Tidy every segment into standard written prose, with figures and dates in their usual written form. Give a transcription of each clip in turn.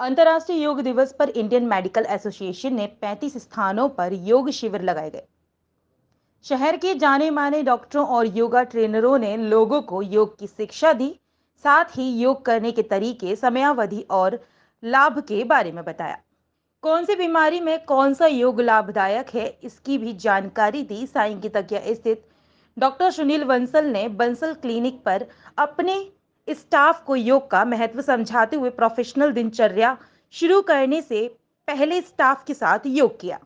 अंतर्राष्ट्रीय योग दिवस पर इंडियन मेडिकल एसोसिएशन ने 35 स्थानों पर योग शिविर लगाए गए। शहर के जाने माने डॉक्टरों और योगा ट्रेनरों ने लोगों को योग की शिक्षा दी। साथ ही योग करने के तरीके, समयावधि और लाभ के बारे में बताया। कौन सी बीमारी में कौन सा योग लाभदायक है, इसकी भी जानकारी दी। साईं की तकिया स्थित डॉक्टर सुनील बंसल ने बंसल क्लिनिक पर अपने स्टाफ को योग का महत्व समझाते हुए प्रोफेशनल दिनचर्या शुरू करने से पहले स्टाफ के साथ योग किया।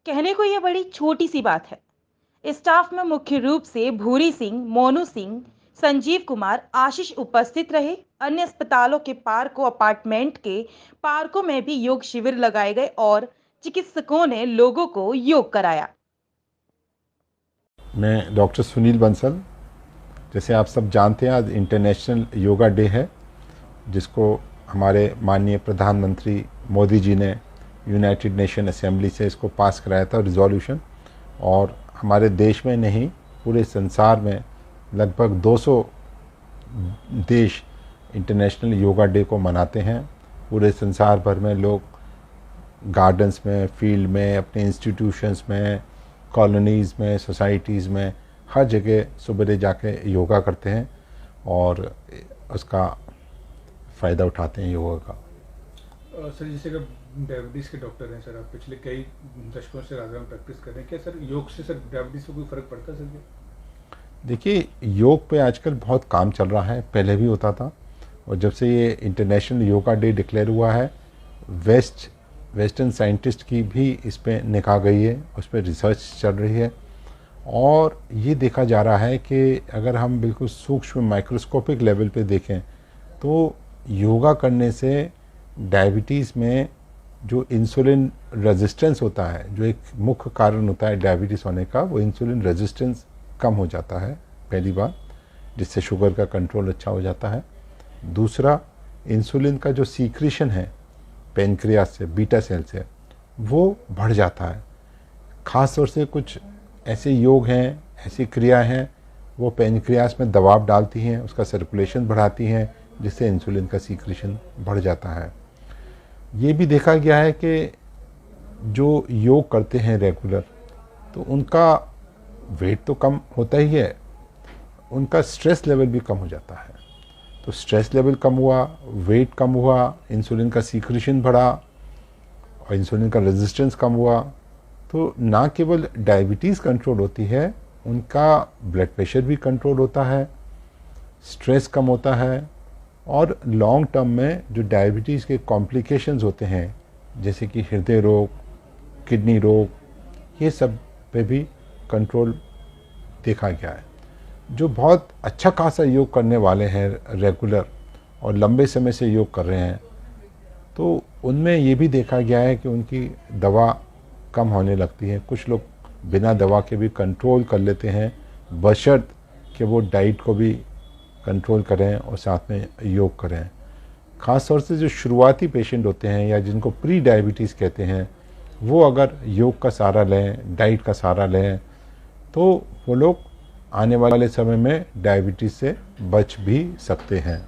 कहने को यह बड़ी छोटी सी बात है। स्टाफ में मुख्य रूप से भूरी सिंह, मोनू सिंह, संजीव कुमार, आशीष उपस्थित रहे। अन्य अस्पतालों के पार्कों, अपार्टमेंट के पार्कों में भी योग शिविर लगाए गए और चिकित्सकों ने लोगों को योग कराया। मैं डॉक्टर सुनील बंसल। जैसे आप सब जानते हैं, आज इंटरनेशनल योगा डे है, जिसको हमारे माननीय प्रधानमंत्री मोदी जी ने यूनाइटेड नेशन असेंबली से इसको पास कराया था रिजोल्यूशन। और हमारे देश में नहीं, पूरे संसार में लगभग 200 देश इंटरनेशनल योगा डे को मनाते हैं। पूरे संसार भर में लोग गार्डन्स में, फील्ड में, अपने इंस्टीट्यूशंस में, कॉलोनीज़ में, सोसाइटीज़ में, हर जगह सुबह जाके योगा करते हैं और उसका फ़ायदा उठाते हैं योगा का। सर, जैसे कि डायबिटीज़ के डॉक्टर हैं सर, आप पिछले कई दशकों से राजस्थान में प्रैक्टिस कर रहे हैं, क्या सर योग से सर डायबिटीज़ में कोई फ़र्क पड़ता है सर? देखिए, योग पे आजकल बहुत काम चल रहा है, पहले भी होता था, और जब से ये इंटरनेशनल योगा डे डिक्लेयर हुआ है, वेस्टर्न साइंटिस्ट की भी इस पर निगाह गई है, उस पर रिसर्च चल रही है, और ये देखा जा रहा है कि अगर हम बिल्कुल सूक्ष्म माइक्रोस्कोपिक लेवल पे देखें तो योगा करने से डायबिटीज़ में जो इंसुलिन रेजिस्टेंस होता है, जो एक मुख्य कारण होता है डायबिटीज़ होने का, वो इंसुलिन रेजिस्टेंस कम हो जाता है पहली बार, जिससे शुगर का कंट्रोल अच्छा हो जाता है। दूसरा, इंसुलिन का जो सीक्रेशन है पेनक्रियास से, बीटा सेल से, वो बढ़ जाता है। ख़ास तौर से कुछ ऐसे योग हैं, ऐसी क्रियाएं हैं, वो पेनक्रियास में दबाव डालती हैं, उसका सर्कुलेशन बढ़ाती हैं, जिससे इंसुलिन का सीक्रेशन बढ़ जाता है। ये भी देखा गया है कि जो योग करते हैं रेगुलर, तो उनका वेट तो कम होता ही है, उनका स्ट्रेस लेवल भी कम हो जाता है। तो स्ट्रेस लेवल कम हुआ, वेट कम हुआ, इंसुलिन का सीक्रेशन बढ़ा और इंसुलिन का रेजिस्टेंस कम हुआ, तो ना केवल डायबिटीज़ कंट्रोल होती है, उनका ब्लड प्रेशर भी कंट्रोल होता है, स्ट्रेस कम होता है, और लॉन्ग टर्म में जो डायबिटीज़ के कॉम्प्लिकेशंस होते हैं, जैसे कि हृदय रोग, किडनी रोग, ये सब पे भी कंट्रोल देखा गया है। जो बहुत अच्छा खासा योग करने वाले हैं रेगुलर और लंबे समय से योग कर रहे हैं, तो उनमें ये भी देखा गया है कि उनकी दवा कम होने लगती है। कुछ लोग बिना दवा के भी कंट्रोल कर लेते हैं, बशर्त कि वो डाइट को भी कंट्रोल करें और साथ में योग करें। ख़ास तौर से जो शुरुआती पेशेंट होते हैं या जिनको प्री डायबिटीज़ कहते हैं, वो अगर योग का सहारा लें, डाइट का सहारा लें, तो वो लोग आने वाले समय में डायबिटीज़ से बच भी सकते हैं।